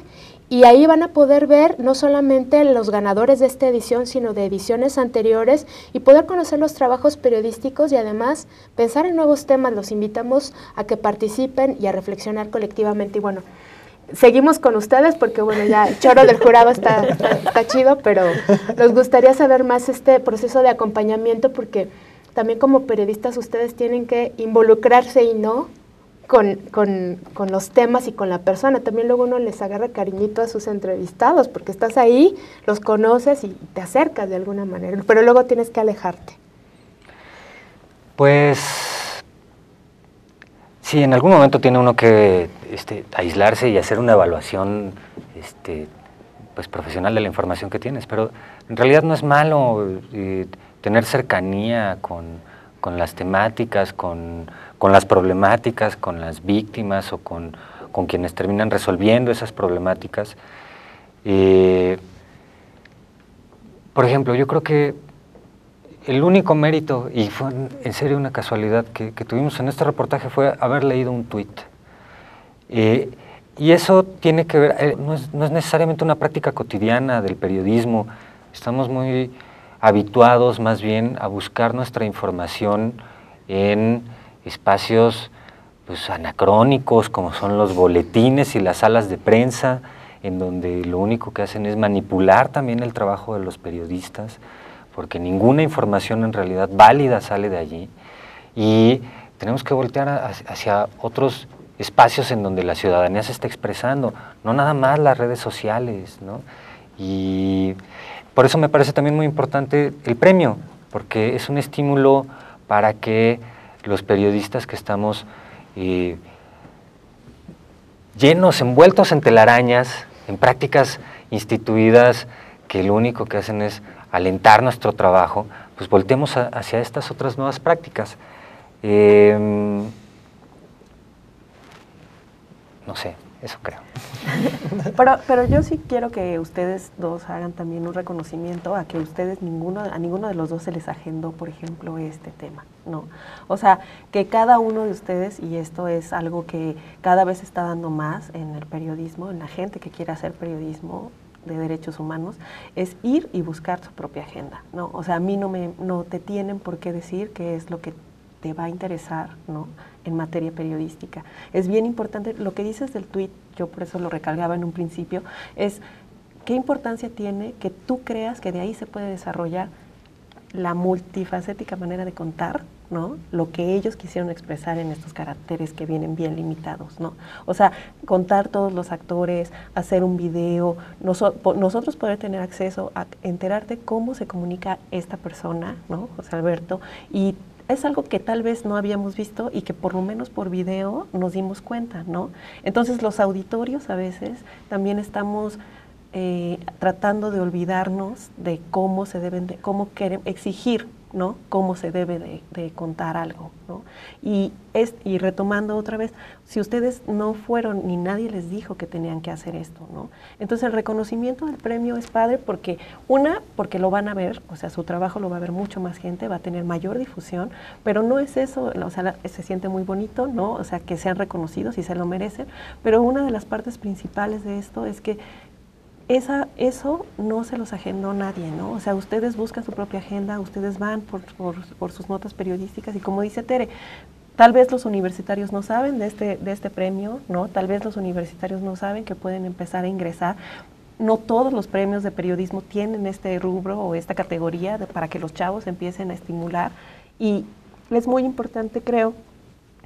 y ahí van a poder ver no solamente los ganadores de esta edición, sino de ediciones anteriores, y poder conocer los trabajos periodísticos y además pensar en nuevos temas. Los invitamos a que participen y a reflexionar colectivamente. Y bueno, seguimos con ustedes porque bueno, ya el choro del jurado está chido, pero nos gustaría saber más este proceso de acompañamiento, porque también como periodistas ustedes tienen que involucrarse y no con los temas y con la persona. También luego uno les agarra cariñito a sus entrevistados, porque estás ahí, los conoces y te acercas de alguna manera, pero luego tienes que alejarte. Pues sí, en algún momento tiene uno que aislarse y hacer una evaluación pues profesional de la información que tienes, pero en realidad no es malo tener cercanía con las temáticas, con las problemáticas, con las víctimas o con quienes terminan resolviendo esas problemáticas. Por ejemplo, yo creo que el único mérito, y fue en serio una casualidad que tuvimos en este reportaje, fue haber leído un tuit. Y eso tiene que ver, no es necesariamente una práctica cotidiana del periodismo. Estamos muy habituados más bien a buscar nuestra información en espacios pues anacrónicos, como son los boletines y las salas de prensa, en donde lo único que hacen es manipular también el trabajo de los periodistas, porque ninguna información en realidad válida sale de allí, y tenemos que voltear hacia otros espacios en donde la ciudadanía se está expresando, no nada más las redes sociales, ¿no? Y por eso me parece también muy importante el premio, porque es un estímulo para que los periodistas que estamos llenos, envueltos en telarañas, en prácticas instituidas que lo único que hacen es alentar nuestro trabajo, pues voltemos hacia estas otras nuevas prácticas. No sé, eso creo. Pero yo sí quiero que ustedes dos hagan también un reconocimiento a que ustedes a ninguno de los dos se les agendó, por ejemplo, este tema, ¿no? O sea, que cada uno de ustedes, y esto es algo que cada vez se está dando más en el periodismo, en la gente que quiere hacer periodismo de derechos humanos, es ir y buscar su propia agenda, ¿no? O sea, a mí no te tienen por qué decir qué es lo que te va a interesar, ¿no?, en materia periodística. Es bien importante, lo que dices del tuit, yo por eso lo recalcaba en un principio, es qué importancia tiene que tú creas que de ahí se puede desarrollar la multifacética manera de contar, ¿no?, lo que ellos quisieron expresar en estos caracteres que vienen bien limitados, ¿no? O sea, contar todos los actores, hacer un video, nosotros poder tener acceso a enterarte cómo se comunica esta persona, ¿no?, José Alberto, y es algo que tal vez no habíamos visto y que por lo menos por video nos dimos cuenta, ¿no? Entonces los auditorios a veces también estamos tratando de olvidarnos de cómo se deben de, cómo queremos exigir, ¿no? Cómo se debe de contar algo, ¿no? Y retomando otra vez, si ustedes no fueron ni nadie les dijo que tenían que hacer esto, ¿no? Entonces el reconocimiento del premio es padre porque porque lo van a ver, o sea, su trabajo lo va a ver mucho más gente, va a tener mayor difusión, pero no es eso, o sea, se siente muy bonito, ¿no? O sea, que sean reconocidos y se lo merecen, pero una de las partes principales de esto es que eso no se los agendó nadie, ¿no? O sea, ustedes buscan su propia agenda, ustedes van por sus notas periodísticas y como dice Tere, tal vez los universitarios no saben de este premio, ¿no? Tal vez los universitarios no saben que pueden empezar a ingresar. No todos los premios de periodismo tienen este rubro o esta categoría para que los chavos empiecen a estimular y es muy importante, creo,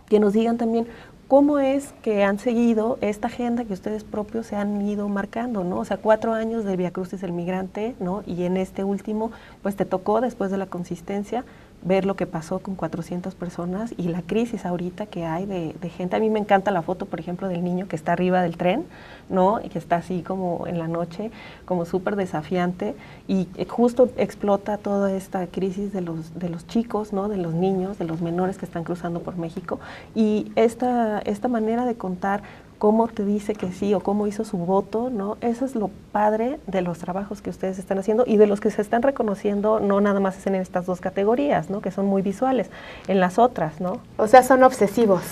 que nos digan también ¿cómo es que han seguido esta agenda que ustedes propios se han ido marcando, ¿no? O sea, 4 años de Vía Crucis del Migrante, ¿no? Y en este último, pues te tocó, después de la consistencia, ver lo que pasó con 400 personas y la crisis ahorita que hay de gente. A mí me encanta la foto, por ejemplo, del niño que está arriba del tren, ¿no? Y que está así como en la noche, como súper desafiante y justo explota toda esta crisis de los chicos, ¿no? De los niños, de los menores que están cruzando por México y esta manera de contar cómo te dice que sí o cómo hizo su voto, ¿no? Eso es lo padre de los trabajos que ustedes están haciendo y de los que se están reconociendo, no nada más es en estas 2 categorías, ¿no? Que son muy visuales, en las otras, ¿no? O sea, son obsesivos.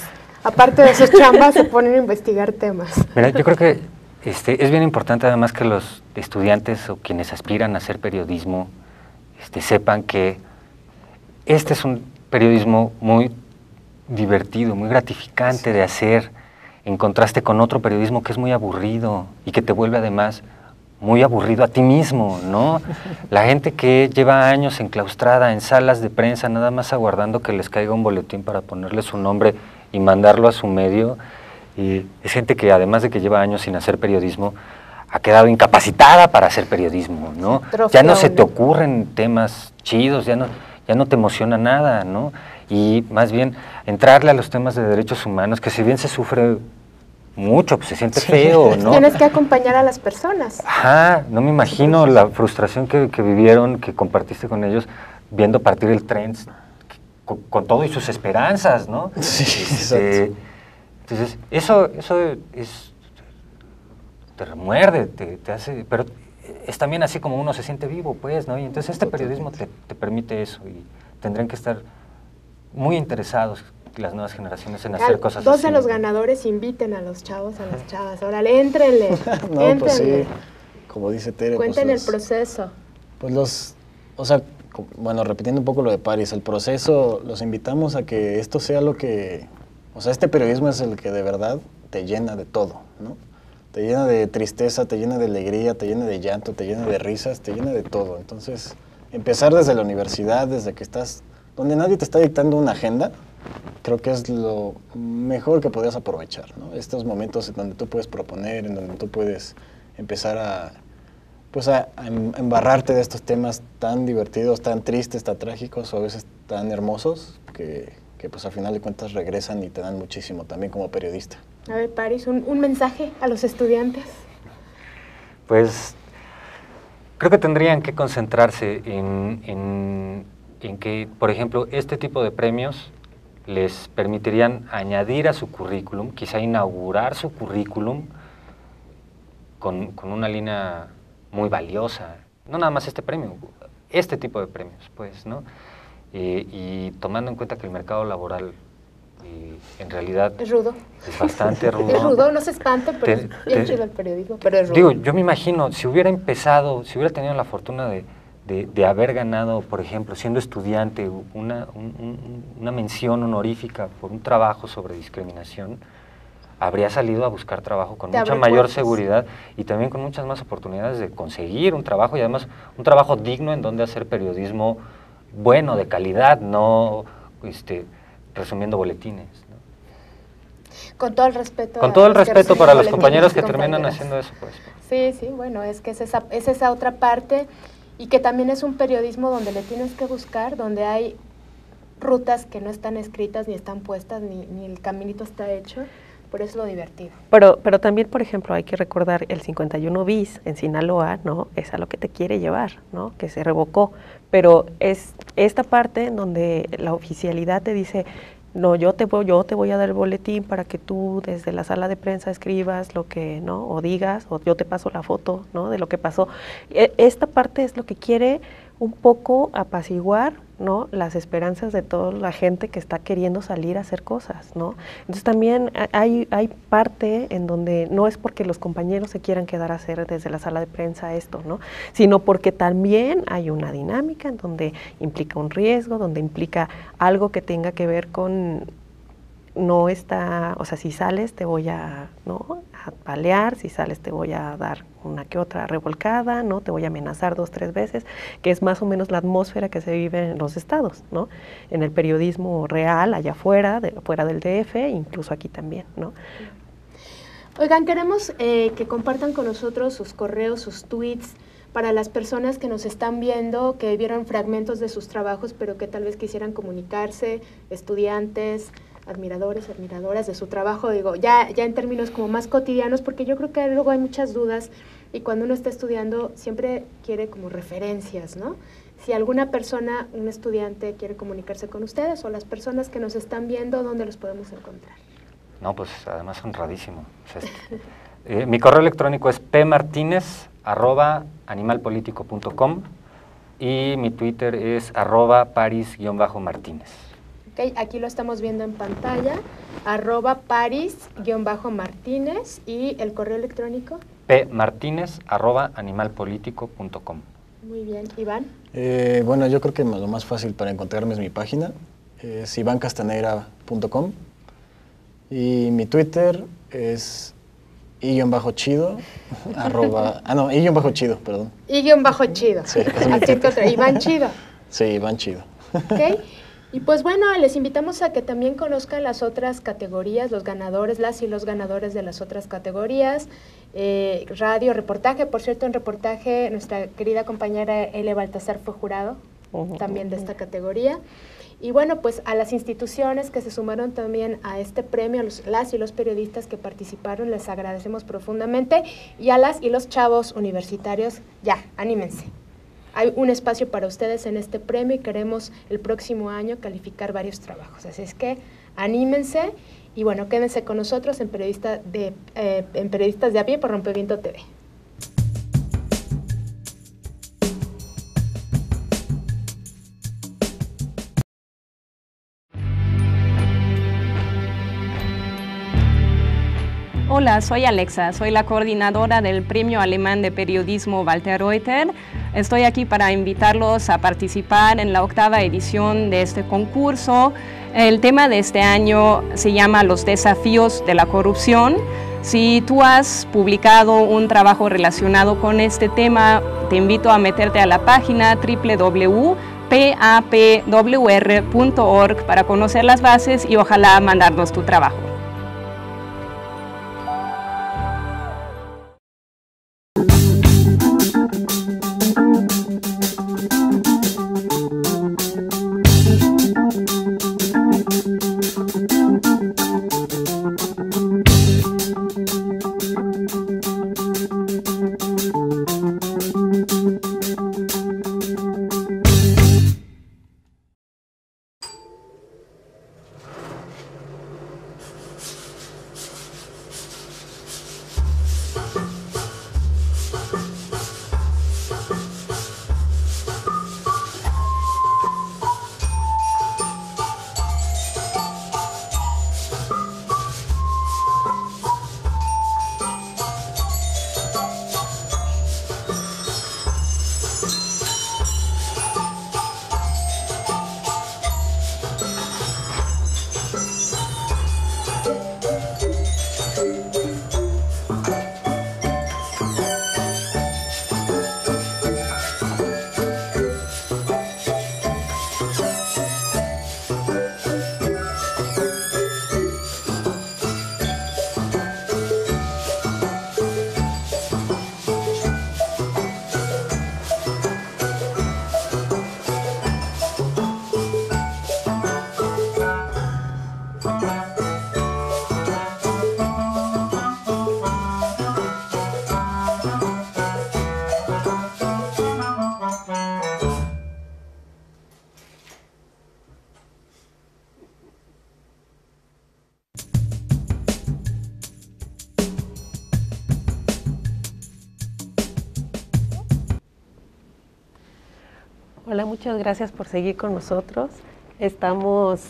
Aparte de sus chambas, se ponen a investigar temas. Mira, yo creo que es bien importante además que los estudiantes o quienes aspiran a hacer periodismo sepan que este es un periodismo muy divertido, muy gratificante de hacer, en contraste con otro periodismo que es muy aburrido y que te vuelve además muy aburrido a ti mismo, ¿no? La gente que lleva años enclaustrada en salas de prensa, nada más aguardando que les caiga un boletín para ponerle su nombre y mandarlo a su medio, y es gente que además de que lleva años sin hacer periodismo, ha quedado incapacitada para hacer periodismo, ¿no? Ya no se te ocurren temas chidos, ya no te emociona nada, ¿no? Y más bien entrarle a los temas de derechos humanos, que si bien se sufre mucho, pues se siente feo, ¿no? Tienes que acompañar a las personas. Ajá, no me imagino la frustración que vivieron, que compartiste con ellos, viendo partir el tren con todo y sus esperanzas, ¿no? Sí, exacto. Entonces, eso es, te remuerde, te hace, pero es también así como uno se siente vivo, pues, ¿no? Y entonces este periodismo te permite eso y tendrán que estar muy interesados las nuevas generaciones en hacer cosas así. 2 de los ganadores inviten a los chavos, a las chavas. Órale, éntrenle. No, éntrenle. pues sí, como dice Tere. Cuenten pues el proceso. Pues o sea, bueno, repitiendo un poco lo de Paris, el proceso, los invitamos a que esto sea lo que, o sea, este periodismo es el que de verdad te llena de todo, ¿no? Te llena de tristeza, te llena de alegría, te llena de llanto, te llena de risas, te llena de todo. Entonces, empezar desde la universidad, desde que estás, donde nadie te está dictando una agenda, creo que es lo mejor que podrías aprovechar, ¿no? Estos momentos en donde tú puedes proponer, en donde tú puedes empezar a embarrarte de estos temas tan divertidos, tan tristes, tan trágicos o a veces tan hermosos que pues al final de cuentas regresan y te dan muchísimo también como periodista. A ver, Paris, un mensaje a los estudiantes. Pues creo que tendrían que concentrarse en que, por ejemplo, este tipo de premios les permitirían añadir a su currículum, quizá inaugurar su currículum con una línea muy valiosa. No nada más este premio, este tipo de premios, pues, ¿no? Y tomando en cuenta que el mercado laboral en realidad es rudo. Es bastante rudo. Es rudo, no se espante, pero es bien chido el periodismo, pero es rudo. Digo, yo me imagino, si hubiera empezado, si hubiera tenido la fortuna de haber ganado, por ejemplo, siendo estudiante, una mención honorífica por un trabajo sobre discriminación, habría salido a buscar trabajo con mucha mayor seguridad y también con muchas más oportunidades de conseguir un trabajo y además un trabajo digno en donde hacer periodismo bueno, de calidad, no resumiendo boletines, ¿no? Con todo el respeto. Con todo el respeto para los compañeros que terminan haciendo eso, pues. Sí, sí, bueno, es que es esa otra parte y que también es un periodismo donde le tienes que buscar, donde hay rutas que no están escritas, ni están puestas, ni el caminito está hecho. Por eso es lo divertido. Pero también, por ejemplo, hay que recordar el 51 bis en Sinaloa, ¿no? Es a lo que te quiere llevar, ¿no? Que se revocó. Pero es esta parte en donde la oficialidad te dice, no, yo te voy a dar el boletín para que tú desde la sala de prensa escribas lo que, ¿no? O digas, o yo te paso la foto, ¿no? De lo que pasó. Esta parte es lo que quiere un poco apaciguar, ¿no? Las esperanzas de toda la gente que está queriendo salir a hacer cosas, ¿no? Entonces también hay parte en donde no es porque los compañeros se quieran quedar a hacer desde la sala de prensa esto, ¿no? Sino porque también hay una dinámica en donde implica un riesgo, donde implica algo que tenga que ver con no está, o sea, si sales te voy a, ¿no? A balear, si sales te voy a dar una que otra revolcada, ¿no? Te voy a amenazar 2, 3 veces, que es más o menos la atmósfera que se vive en los estados, ¿no? En el periodismo real, allá afuera, fuera del DF, incluso aquí también, ¿no? Oigan, queremos que compartan con nosotros sus correos, sus tweets, para las personas que nos están viendo, que vieron fragmentos de sus trabajos, pero que tal vez quisieran comunicarse, estudiantes, admiradores, admiradoras de su trabajo, digo, ya en términos como más cotidianos, porque yo creo que luego hay muchas dudas y cuando uno está estudiando siempre quiere como referencias, ¿no? Si alguna persona, un estudiante quiere comunicarse con ustedes o las personas que nos están viendo, ¿dónde los podemos encontrar? No, pues además honradísimo. Mi correo electrónico es pmartinez@animalpolitico.com y mi Twitter es @paris_martínez. Okay, aquí lo estamos viendo en pantalla, @paris_martínez y el correo electrónico pmartinez@animalpolitico.com. Muy bien, Iván. Bueno, yo creo que lo más fácil para encontrarme es mi página, es ivancastanegra.com y mi Twitter es i-chido, i-chido, perdón. I-chido. Sí, Iván Chido. Sí, Iván Chido. Okay. Y pues bueno, les invitamos a que también conozcan las otras categorías, los ganadores, las y los ganadores de las otras categorías, radio, reportaje. Por cierto, en reportaje nuestra querida compañera Ele Baltasar fue jurado también de esta categoría. Y bueno, pues a las instituciones que se sumaron también a este premio, a las y los periodistas que participaron, les agradecemos profundamente. Y a las y los chavos universitarios, ya, anímense. Hay un espacio para ustedes en este premio y queremos el próximo año calificar varios trabajos. Así es que anímense y bueno, quédense con nosotros en Periodistas de a Pie por Rompeviento TV. Hola, soy Alexa, soy la coordinadora del Premio Alemán de Periodismo Walter Reuter. Estoy aquí para invitarlos a participar en la 8ª edición de este concurso. El tema de este año se llama Los desafíos de la corrupción. Si tú has publicado un trabajo relacionado con este tema, te invito a meterte a la página www.papwr.org para conocer las bases y ojalá mandarnos tu trabajo. Hola, muchas gracias por seguir con nosotros. Estamos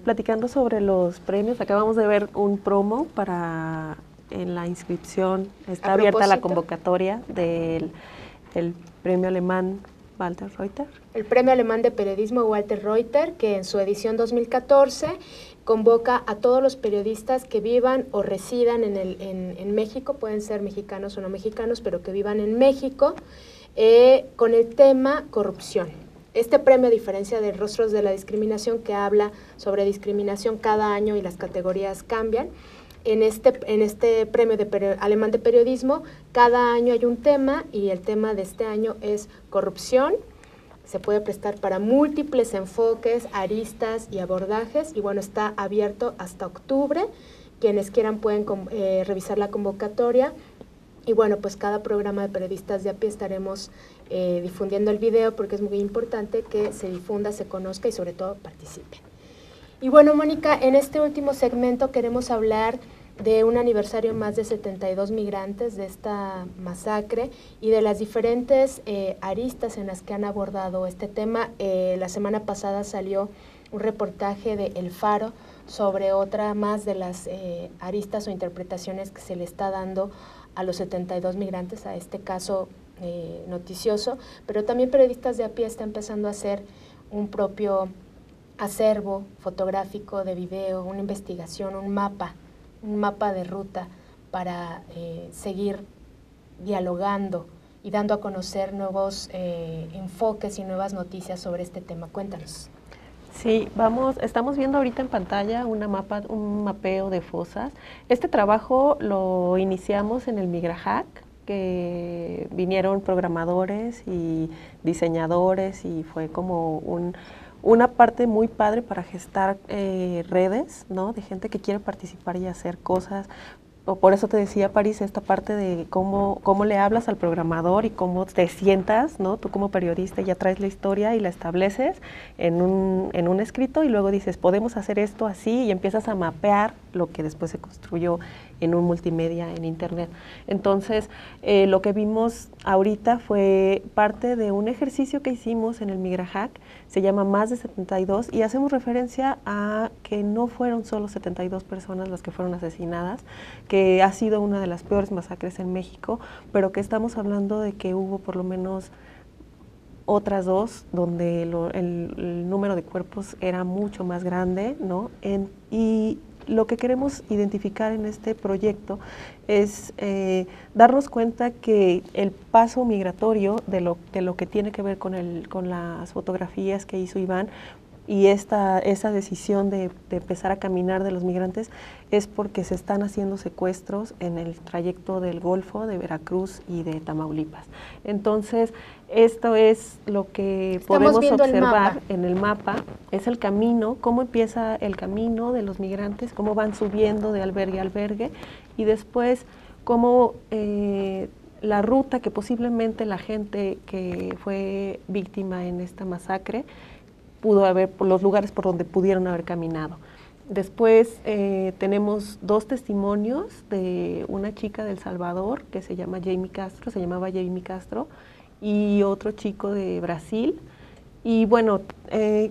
platicando sobre los premios. Acabamos de ver un promo para en la inscripción. Está abierta la convocatoria del premio alemán Walter Reuter. El premio alemán de periodismo Walter Reuter, que en su edición 2014 convoca a todos los periodistas que vivan o residan en México, pueden ser mexicanos o no mexicanos, pero que vivan en México, con el tema corrupción. Este premio, a diferencia de Rostros de la Discriminación, que habla sobre discriminación cada año y las categorías cambian, en este premio alemán de periodismo, cada año hay un tema y el tema de este año es corrupción. Se puede prestar para múltiples enfoques, aristas y abordajes, y bueno, está abierto hasta octubre. Quienes quieran pueden revisar la convocatoria. Y bueno, pues cada programa de Periodistas de a Pie estaremos difundiendo el video, porque es muy importante que se difunda, se conozca y sobre todo participe. Y bueno, Mónica, en este último segmento queremos hablar de un aniversario más de 72 migrantes de esta masacre y de las diferentes aristas en las que han abordado este tema. La semana pasada salió un reportaje de El Faro sobre otra más de las aristas o interpretaciones que se le está dando a los 72 migrantes, a este caso noticioso, pero también Periodistas de a Pie está empezando a hacer un propio acervo fotográfico de video, una investigación, un mapa de ruta para seguir dialogando y dando a conocer nuevos enfoques y nuevas noticias sobre este tema. Cuéntanos. Sí, estamos viendo ahorita en pantalla un mapeo de fosas. Este trabajo lo iniciamos en el MigraHack, que vinieron programadores y diseñadores y fue como una parte muy padre para gestar redes, ¿no? De gente que quiere participar y hacer cosas. O por eso te decía, París, esta parte de cómo le hablas al programador y cómo te sientas, ¿no? Tú como periodista ya traes la historia y la estableces en un escrito y luego dices, podemos hacer esto así, y empiezas a mapear lo que después se construyó en un multimedia en internet. Entonces, lo que vimos ahorita fue parte de un ejercicio que hicimos en el MigraHack, se llama Más de 72, y hacemos referencia a que no fueron solo 72 personas las que fueron asesinadas, que ha sido una de las peores masacres en México, pero que estamos hablando de que hubo por lo menos otras dos donde el número de cuerpos era mucho más grande, ¿no? Y lo que queremos identificar en este proyecto es darnos cuenta que el paso migratorio de lo que tiene que ver con las fotografías que hizo Iván y esa decisión de empezar a caminar de los migrantes es porque se están haciendo secuestros en el trayecto del Golfo, de Veracruz y de Tamaulipas. Entonces, esto es lo que podemos observar en el mapa, es el camino, cómo empieza el camino de los migrantes, cómo van subiendo de albergue a albergue, y después cómo la ruta que posiblemente la gente que fue víctima en esta masacre pudo haber, por los lugares por donde pudieron haber caminado. Después tenemos dos testimonios de una chica de El Salvador que se llamaba Jamie Castro, y otro chico de Brasil. Y bueno,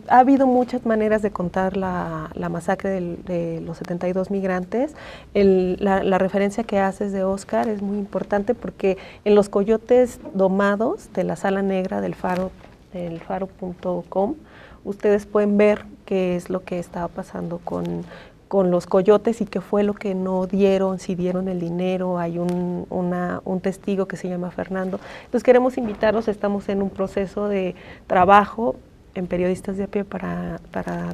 ha habido muchas maneras de contar la masacre de los 72 migrantes. La referencia que haces de Oscar es muy importante porque en los coyotes domados de la Sala Negra del faro.com, ustedes pueden ver qué es lo que estaba pasando con los coyotes y qué fue lo que no dieron, si dieron el dinero. Hay un testigo que se llama Fernando. Entonces queremos invitarlos, estamos en un proceso de trabajo en Periodistas de a Pie para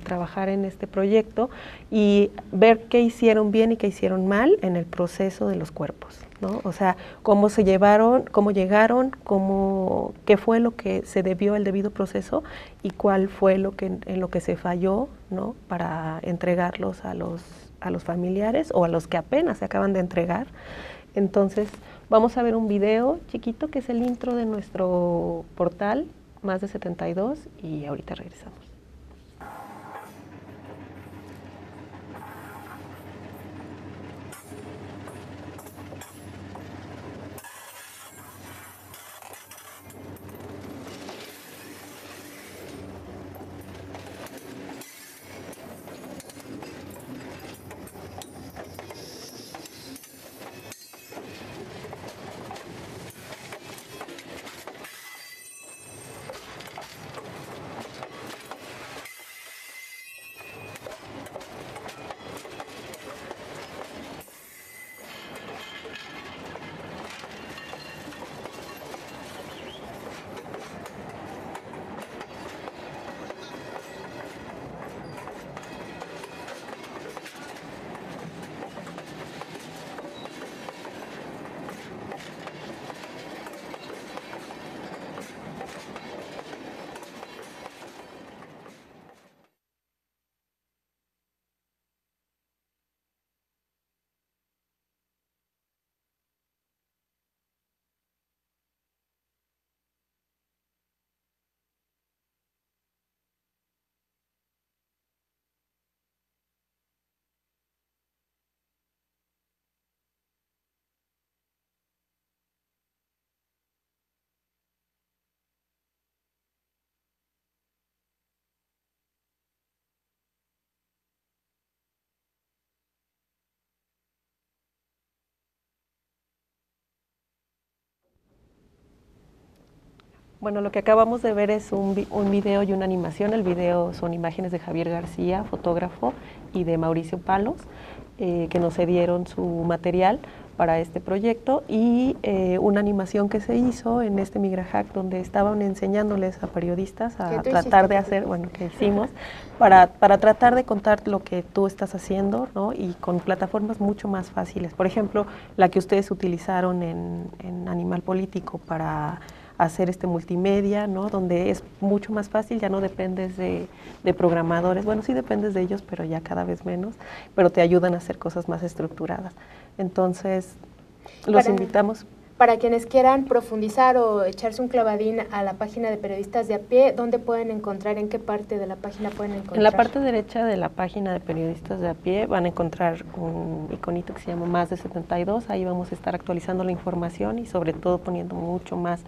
trabajar en este proyecto y ver qué hicieron bien y qué hicieron mal en el proceso de los cuerpos, ¿no? O sea, cómo se llevaron, cómo llegaron, qué fue lo que se debió el debido proceso y cuál fue en lo que se falló, ¿no? Para entregarlos a los familiares o a los que apenas se acaban de entregar. Entonces, vamos a ver un video chiquito que es el intro de nuestro portal Más de 72 y ahorita regresamos. Bueno, lo que acabamos de ver es un video y una animación. El video son imágenes de Javier García, fotógrafo, y de Mauricio Palos, que nos cedieron su material para este proyecto, y una animación que se hizo en este MigraHack, donde estaban enseñándoles a periodistas a tratar de hacer, bueno, que hicimos, para tratar de contar lo que tú estás haciendo, ¿no? Y con plataformas mucho más fáciles. Por ejemplo, la que ustedes utilizaron en Animal Político para hacer este multimedia, ¿no? Donde es mucho más fácil, ya no dependes de programadores, bueno, sí dependes de ellos, pero ya cada vez menos, pero te ayudan a hacer cosas más estructuradas. Entonces, los invitamos. Para quienes quieran profundizar o echarse un clavadín a la página de Periodistas de a Pie, ¿dónde pueden encontrar? ¿En qué parte de la página pueden encontrar? En la parte derecha de la página de Periodistas de a Pie van a encontrar un iconito que se llama Más de 72, ahí vamos a estar actualizando la información y sobre todo poniendo mucho más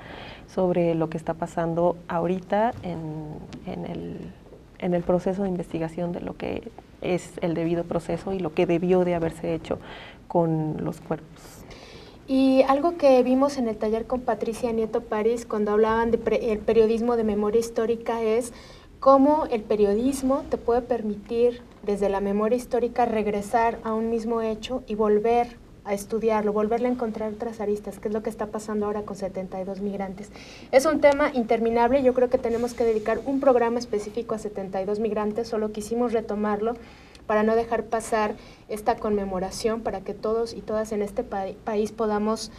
sobre lo que está pasando ahorita en el proceso de investigación de lo que es el debido proceso y lo que debió de haberse hecho con los cuerpos. Y algo que vimos en el taller con Patricia Nieto París cuando hablaban de el periodismo de memoria histórica es cómo el periodismo te puede permitir desde la memoria histórica regresar a un mismo hecho y volver a estudiarlo, volverle a encontrar otras aristas, que es lo que está pasando ahora con 72 migrantes. Es un tema interminable, yo creo que tenemos que dedicar un programa específico a 72 migrantes, solo quisimos retomarlo para no dejar pasar esta conmemoración, para que todos y todas en este país podamos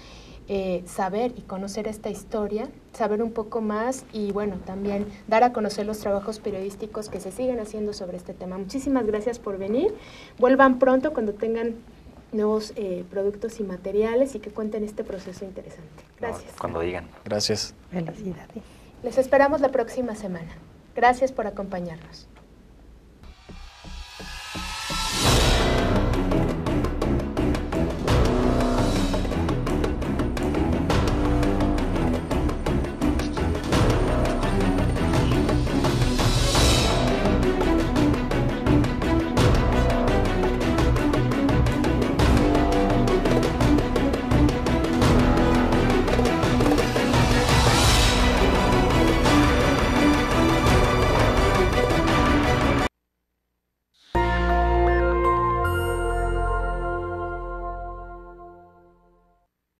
saber y conocer esta historia, saber un poco más y bueno, también dar a conocer los trabajos periodísticos que se siguen haciendo sobre este tema. Muchísimas gracias por venir, vuelvan pronto cuando tengan nuevos productos y materiales y que cuenten este proceso interesante. Gracias. No, cuando digan. Gracias. Felicidades. Les esperamos la próxima semana. Gracias por acompañarnos.